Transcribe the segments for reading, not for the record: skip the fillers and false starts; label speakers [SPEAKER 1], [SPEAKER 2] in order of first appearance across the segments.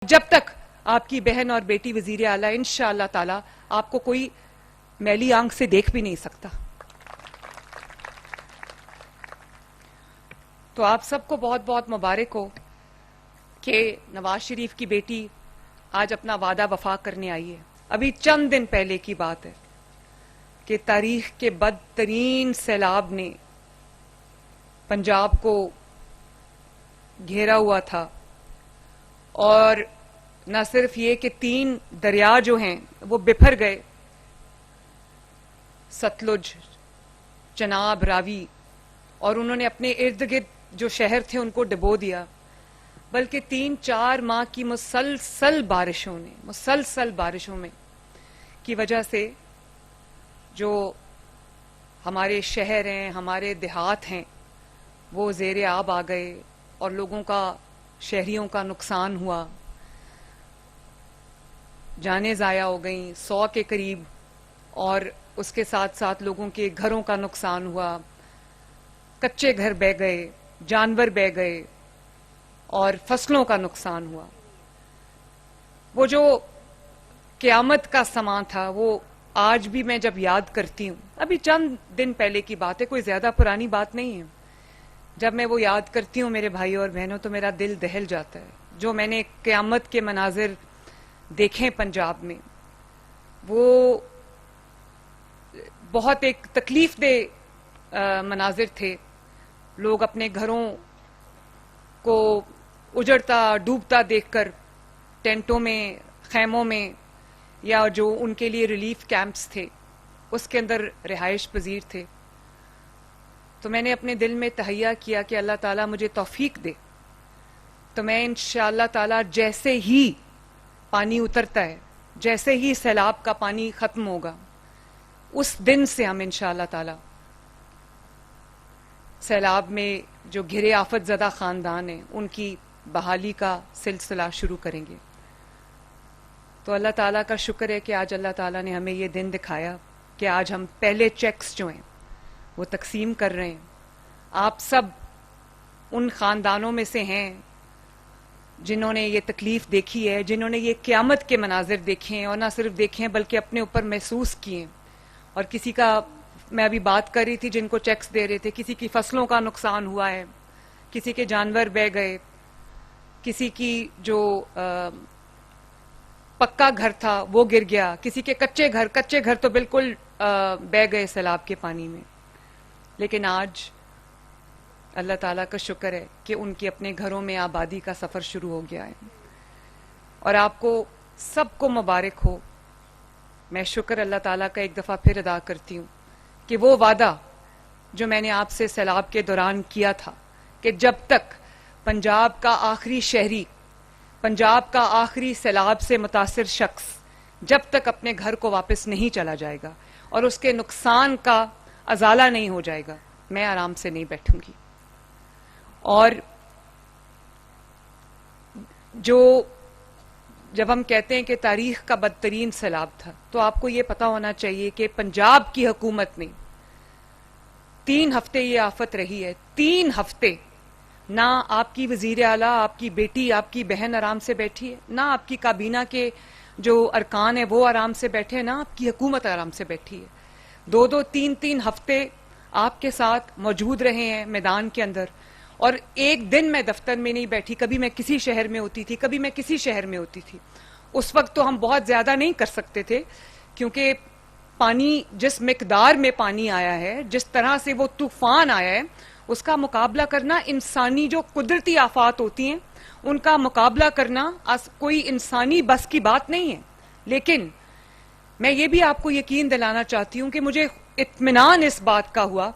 [SPEAKER 1] جب تک آپ کی بہن اور بیٹی وزیر اعلیٰ انشاءاللہ تعالی آپ کو کوئی میلی آنکھ سے دیکھ بھی نہیں سکتا. تو آپ سب کو بہت بہت مبارک ہو کہ نواز شریف کی بیٹی آج اپنا وعدہ وفا کرنے آئی ہے. ابھی چند دن پہلے کی بات ہے کہ تاریخ کے بدترین سیلاب نے پنجاب کو گھیرا ہوا تھا، اور نہ صرف یہ کہ 3 دریا جو ہیں وہ بپھر گئے، ستلج، چناب، راوی، اور انہوں نے اپنے ارد گرد جو شہر تھے ان کو ڈبو دیا، بلکہ 3-4 ماہ کی مسلسل بارشوں میں کی وجہ سے جو ہمارے شہر ہیں، ہمارے دیہات ہیں، وہ زیر آب آ گئے اور لوگوں کا، شہریوں کا نقصان ہوا، جانیں ضائع ہو گئیں 100 کے قریب، اور اس کے ساتھ ساتھ لوگوں کے گھروں کا نقصان ہوا، کچے گھر بہہ گئے، جانور بہہ گئے اور فصلوں کا نقصان ہوا. وہ جو قیامت کا سماں تھا وہ آج بھی میں جب یاد کرتی ہوں، ابھی چند دن پہلے کی بات ہے، کوئی زیادہ پرانی بات نہیں ہے، جب میں وہ یاد کرتی ہوں میرے بھائی اور بہنوں تو میرا دل دہل جاتا ہے. جو میں نے قیامت کے مناظر دیکھیں پنجاب میں، وہ بہت ایک تکلیف دہ مناظر تھے. لوگ اپنے گھروں کو اجڑتا ڈوبتا دیکھ کر ٹینٹوں میں، خیموں میں، یا جو ان کے لیے ریلیف کیمپس تھے اس کے اندر رہائش پذیر تھے. تو میں نے اپنے دل میں تہیہ کیا کہ اللہ تعالیٰ مجھے توفیق دے تو میں انشاءاللہ تعالیٰ جیسے ہی پانی اترتا ہے، جیسے ہی سیلاب کا پانی ختم ہوگا، اس دن سے ہم انشاءاللہ تعالیٰ سیلاب میں جو گھرے آفت زدہ خاندان ہیں ان کی بحالی کا سلسلہ شروع کریں گے. تو اللہ تعالیٰ کا شکر ہے کہ آج اللہ تعالیٰ نے ہمیں یہ دن دکھایا کہ آج ہم پہلے چیکس جو ہیں وہ تقسیم کر رہے ہیں. آپ سب ان خاندانوں میں سے ہیں جنہوں نے یہ تکلیف دیکھی ہے، جنہوں نے یہ قیامت کے مناظر دیکھے ہیں، اور نہ صرف دیکھے ہیں بلکہ اپنے اوپر محسوس کیے ہیں. اور کسی کا، میں ابھی بات کر رہی تھی جن کو چیکس دے رہے تھے، کسی کی فصلوں کا نقصان ہوا ہے، کسی کے جانور بہہ گئے، کسی کی جو پکا گھر تھا وہ گر گیا، کسی کے کچے گھر تو بالکل بہہ گئے سیلاب کے پانی میں. لیکن آج اللہ تعالیٰ کا شکر ہے کہ ان کے اپنے گھروں میں آبادی کا سفر شروع ہو گیا ہے. اور آپ کو سب کو مبارک ہو. میں شکر اللہ تعالیٰ کا ایک دفعہ پھر ادا کرتی ہوں کہ وہ وعدہ جو میں نے آپ سے سیلاب کے دوران کیا تھا کہ جب تک پنجاب کا آخری شہری، پنجاب کا آخری سیلاب سے متاثر شخص جب تک اپنے گھر کو واپس نہیں چلا جائے گا اور اس کے نقصان کا ازالہ نہیں ہو جائے گا، میں آرام سے نہیں بیٹھوں گی. اور جب ہم کہتے ہیں کہ تاریخ کا بدترین سیلاب تھا تو آپ کو یہ پتا ہونا چاہیے کہ پنجاب کی حکومت نے 3 ہفتے یہ آفت رہی ہے. 3 ہفتے نہ آپ کی وزیر اعلیٰ، آپ کی بیٹی، آپ کی بہن آرام سے بیٹھی ہے، نہ آپ کی کابینہ کے جو ارکان ہیں وہ آرام سے بیٹھے ہیں، نہ آپ کی حکومت آرام سے بیٹھی ہے. 2-2, 3-3 ہفتے آپ کے ساتھ موجود رہے ہیں میدان کے اندر. اور ایک دن میں دفتر میں نہیں بیٹھی، کبھی میں کسی شہر میں ہوتی تھی، کبھی میں کسی شہر میں ہوتی تھی. اس وقت تو ہم بہت زیادہ نہیں کر سکتے تھے کیونکہ پانی، جس مقدار میں پانی آیا ہے، جس طرح سے وہ طوفان آیا ہے، اس کا مقابلہ کرنا، انسانی جو قدرتی آفات ہوتی ہیں ان کا مقابلہ کرنا کوئی انسانی بس کی بات نہیں ہے. لیکن میں یہ بھی آپ کو یقین دلانا چاہتی ہوں کہ مجھے اطمینان اس بات کا ہوا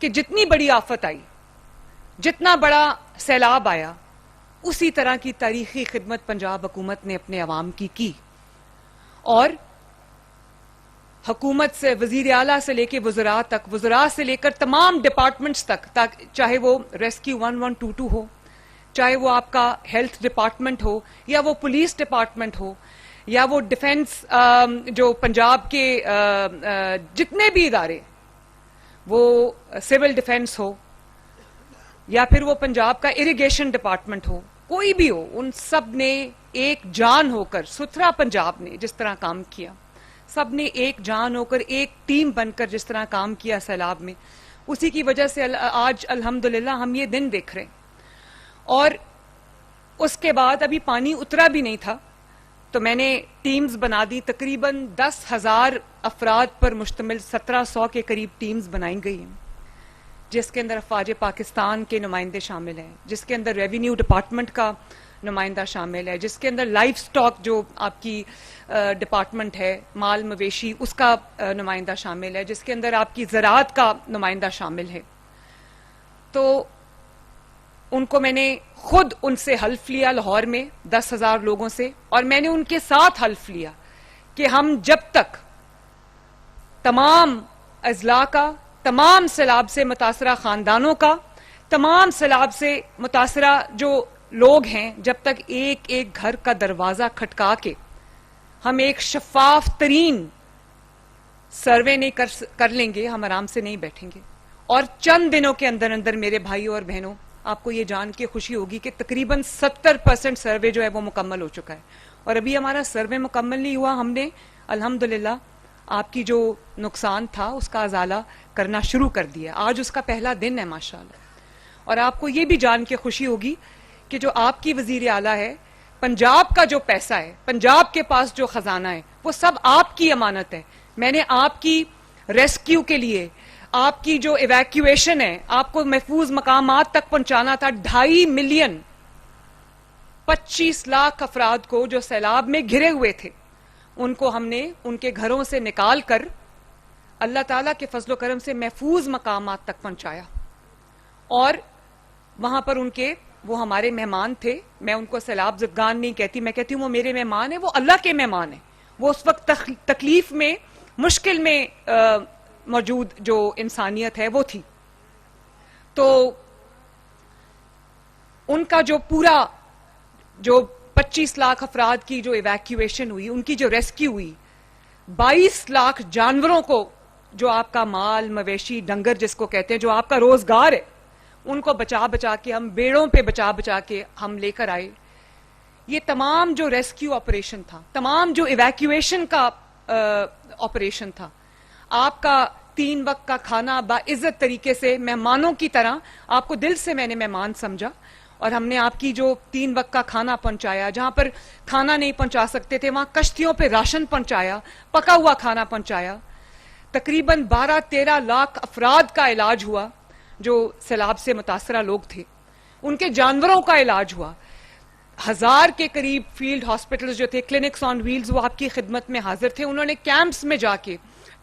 [SPEAKER 1] کہ جتنی بڑی آفت آئی، جتنا بڑا سیلاب آیا، اسی طرح کی تاریخی خدمت پنجاب حکومت نے اپنے عوام کی. اور حکومت سے، وزیر اعلیٰ سے لے کے وزراء تک، وزراء سے لے کر تمام ڈپارٹمنٹس تک، چاہے وہ ریسکیو 1122 ہو، چاہے وہ آپ کا ہیلتھ ڈپارٹمنٹ ہو، یا وہ پولیس ڈپارٹمنٹ ہو، یا وہ ڈیفنس، جو پنجاب کے جتنے بھی ادارے، وہ سول ڈیفنس ہو، یا پھر وہ پنجاب کا اریگیشن ڈپارٹمنٹ ہو، کوئی بھی ہو, ان سب نے ایک جان ہو کر, ستھرا پنجاب نے جس طرح کام کیا, سب نے ایک جان ہو کر, ایک ٹیم بن کر جس طرح کام کیا سیلاب میں, اسی کی وجہ سے آج الحمدللہ ہم یہ دن دیکھ رہے ہیں. اور اس کے بعد ابھی پانی اترا بھی نہیں تھا تو میں نے ٹیمز بنا دی, تقریباً 10,000 افراد پر مشتمل 1700 کے قریب ٹیمز بنائی گئی ہیں, جس کے اندر افواج پاکستان کے نمائندے شامل ہیں, جس کے اندر ریونیو ڈپارٹمنٹ کا نمائندہ شامل ہے, جس کے اندر لائف سٹاک جو آپ کی ڈپارٹمنٹ ہے, مال مویشی, اس کا نمائندہ شامل ہے, جس کے اندر آپ کی زراعت کا نمائندہ شامل ہے. تو ان کو میں نے خود ان سے حلف لیا لاہور میں 10,000 لوگوں سے, اور میں نے ان کے ساتھ حلف لیا کہ ہم جب تک تمام اضلاع کا, تمام سیلاب سے متاثرہ خاندانوں کا, تمام سیلاب سے متاثرہ جو لوگ ہیں, جب تک ایک ایک گھر کا دروازہ کھٹکا کے ہم ایک شفاف ترین سروے نہیں کر لیں گے, ہم آرام سے نہیں بیٹھیں گے. اور چند دنوں کے اندر اندر میرے بھائیوں اور بہنوں, آپ کو یہ جان کے خوشی ہوگی کہ تقریباً 70% سروے جو ہے وہ مکمل ہو چکا ہے. اور ابھی ہمارا سروے مکمل نہیں ہوا, ہم نے الحمدللہ آپ کی جو نقصان تھا اس کا ازالہ کرنا شروع کر دیا. آج اس کا پہلا دن ہے ماشاءاللہ. اور آپ کو یہ بھی جان کے خوشی ہوگی کہ جو آپ کی وزیر اعلیٰ ہے, پنجاب کا جو پیسہ ہے, پنجاب کے پاس جو خزانہ ہے, وہ سب آپ کی امانت ہے. میں نے آپ کی ریسکیو کے لیے, آپ کی جو ایویکیویشن ہے, آپ کو محفوظ مقامات تک پہنچانا تھا, 2.5 ملین 25 لاکھ افراد کو جو سیلاب میں گھرے ہوئے تھے, ان کو ہم نے ان کے گھروں سے نکال کر اللہ تعالیٰ کے فضل و کرم سے محفوظ مقامات تک پہنچایا. اور وہاں پر ان کے, وہ ہمارے مہمان تھے, میں ان کو سیلاب زدگان نہیں کہتی, میں کہتی ہوں وہ میرے مہمان ہیں, وہ اللہ کے مہمان ہیں. وہ اس وقت تکلیف میں, مشکل میں موجود جو انسانیت ہے وہ تھی. تو ان کا جو پورا, جو 25 لاکھ افراد کی جو ایویکیویشن ہوئی, ان کی جو ریسکیو ہوئی, 22 لاکھ جانوروں کو, جو آپ کا مال مویشی ڈنگر جس کو کہتے ہیں, جو آپ کا روزگار ہے, ان کو بچا بچا کے, ہم بیڑوں پہ بچا بچا کے ہم لے کر آئے. یہ تمام جو ریسکیو آپریشن تھا, تمام جو ایویکیویشن کا آپریشن تھا, آپ کا 3 وقت کا کھانا باعزت طریقے سے مہمانوں کی طرح, آپ کو دل سے میں نے مہمان سمجھا, اور ہم نے آپ کی جو 3 وقت کا کھانا پہنچایا, جہاں پر کھانا نہیں پہنچا سکتے تھے وہاں کشتیوں پہ راشن پہنچایا, پکا ہوا کھانا پہنچایا. تقریباً 12-13 لاکھ افراد کا علاج ہوا جو سیلاب سے متاثرہ لوگ تھے, ان کے جانوروں کا علاج ہوا. 1000 کے قریب فیلڈ ہاسپٹلز جو تھے, کلینکس آن ویلز, وہ آپ کی خدمت میں حاضر تھے. انہوں نے کیمپس میں جا کے,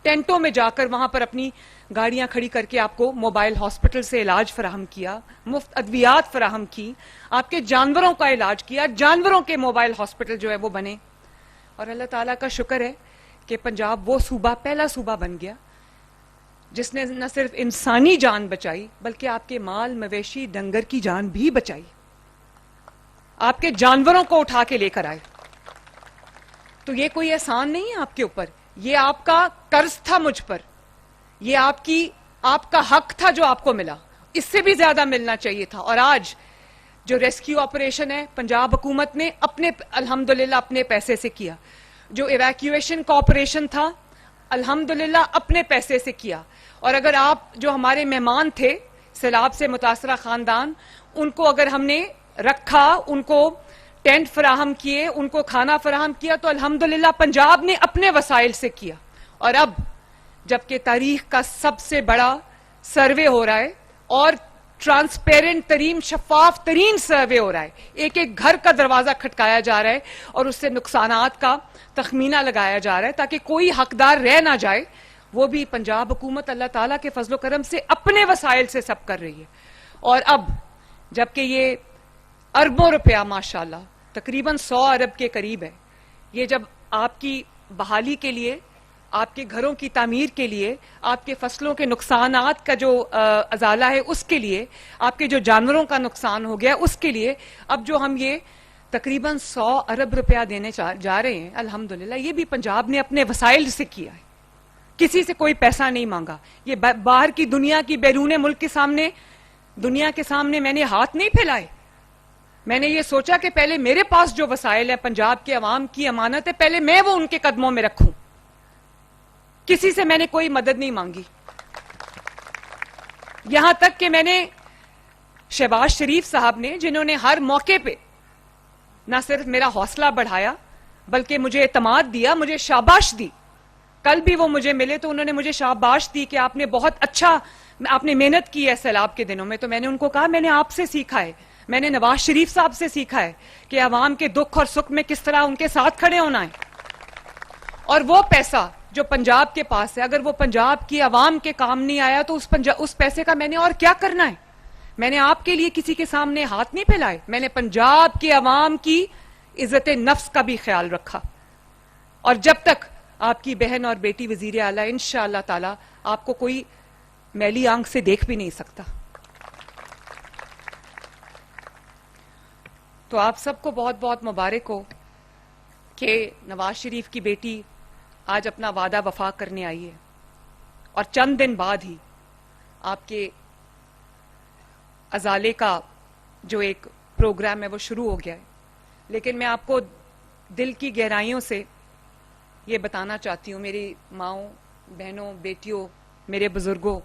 [SPEAKER 1] ٹینٹوں میں جا کر, وہاں پر اپنی گاڑیاں کھڑی کر کے آپ کو موبائل ہاسپٹل سے علاج فراہم کیا, مفت ادویات فراہم کی, آپ کے جانوروں کا علاج کیا, جانوروں کے موبائل ہاسپٹل جو ہے وہ بنے. اور اللہ تعالیٰ کا شکر ہے کہ پنجاب وہ صوبہ, پہلا صوبہ بن گیا جس نے نہ صرف انسانی جان بچائی بلکہ آپ کے مال مویشی ڈنگر کی جان بھی بچائی, آپ کے جانوروں کو اٹھا کے لے کر آئے. تو یہ کوئی احسان نہیں ہے آپ کے اوپر, یہ آپ کا قرض تھا مجھ پر, یہ آپ کا حق تھا جو آپ کو ملا, اس سے بھی زیادہ ملنا چاہیے تھا. اور آج جو ریسکیو آپریشن ہے پنجاب حکومت نے اپنے الحمدللہ اپنے پیسے سے کیا, جو ایویکیویشن کا آپریشن تھا الحمدللہ اپنے پیسے سے کیا. اور اگر آپ جو ہمارے مہمان تھے سیلاب سے متاثرہ خاندان, ان کو اگر ہم نے رکھا, ان کو ٹینٹ فراہم کیے, ان کو کھانا فراہم کیا, تو الحمدللہ پنجاب نے اپنے وسائل سے کیا. اور اب جبکہ تاریخ کا سب سے بڑا سروے ہو رہا ہے اور ٹرانسپیرنٹ ترین, شفاف ترین سروے ہو رہا ہے, ایک ایک گھر کا دروازہ کھٹکایا جا رہا ہے اور اس سے نقصانات کا تخمینہ لگایا جا رہا ہے تاکہ کوئی حقدار رہ نہ جائے, وہ بھی پنجاب حکومت اللہ تعالیٰ کے فضل و کرم سے اپنے وسائل سے سب کر رہی ہے. اور اب جبکہ یہ اربوں روپیہ ماشاءاللہ تقریباً 100 ارب کے قریب ہے, یہ جب آپ کی بحالی کے لیے, آپ کے گھروں کی تعمیر کے لیے, آپ کے فصلوں کے نقصانات کا جو ازالہ ہے اس کے لیے, آپ کے جو جانوروں کا نقصان ہو گیا اس کے لیے, اب جو ہم یہ تقریباً 100 ارب روپیہ دینے جا رہے ہیں الحمدللہ, یہ بھی پنجاب نے اپنے وسائل سے کیا ہے, کسی سے کوئی پیسہ نہیں مانگا. یہ باہر کی دنیا کی, بیرون ملک کے سامنے, دنیا کے سامنے میں نے ہاتھ نہیں پھیلائے, میں نے یہ سوچا کہ پہلے میرے پاس جو وسائل ہے پنجاب کے عوام کی امانت ہے، پہلے میں وہ ان کے قدموں میں رکھوں. کسی سے میں نے کوئی مدد نہیں مانگی، یہاں تک کہ میں نے شہباز شریف صاحب نے، جنہوں نے ہر موقع پہ نہ صرف میرا حوصلہ بڑھایا بلکہ مجھے اعتماد دیا، مجھے شاباش دی. کل بھی وہ مجھے ملے تو انہوں نے مجھے شاباش دی کہ آپ نے بہت اچھا، آپ نے محنت کی ہے سیلاب کے دنوں میں. تو میں نے ان کو کہا میں نے آپ سے سیکھا ہے، میں نے نواز شریف صاحب سے سیکھا ہے کہ عوام کے دکھ اور سکھ میں کس طرح ان کے ساتھ کھڑے ہونا ہے. اور وہ پیسہ جو پنجاب کے پاس ہے، اگر وہ پنجاب کی عوام کے کام نہیں آیا تو اس پیسے کا میں نے اور کیا کرنا ہے؟ میں نے آپ کے لیے کسی کے سامنے ہاتھ نہیں پھیلائے، میں نے پنجاب کے عوام کی عزت نفس کا بھی خیال رکھا. اور جب تک آپ کی بہن اور بیٹی وزیر اعلیٰ انشاءاللہ تعالی آپ کو کوئی میلی آنکھ سے دیکھ بھی نہیں سکتا. تو آپ سب کو بہت بہت مبارک ہو کہ نواز شریف کی بیٹی آج اپنا وعدہ وفا کرنے آئی ہے، اور چند دن بعد ہی آپ کے ازالے کا جو ایک پروگرام ہے وہ شروع ہو گیا ہے. لیکن میں آپ کو دل کی گہرائیوں سے یہ بتانا چاہتی ہوں، میری ماؤں، بہنوں، بیٹیوں، میرے بزرگوں،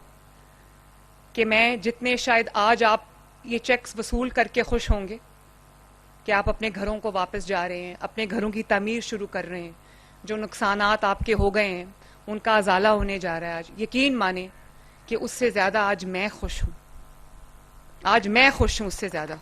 [SPEAKER 1] کہ میں جتنے شاید آج آپ یہ چیکس وصول کر کے خوش ہوں گے کہ آپ اپنے گھروں کو واپس جا رہے ہیں، اپنے گھروں کی تعمیر شروع کر رہے ہیں، جو نقصانات آپ کے ہو گئے ہیں ان کا ازالہ ہونے جا رہا ہے، آج یقین مانیں کہ اس سے زیادہ آج میں خوش ہوں، آج میں خوش ہوں اس سے زیادہ.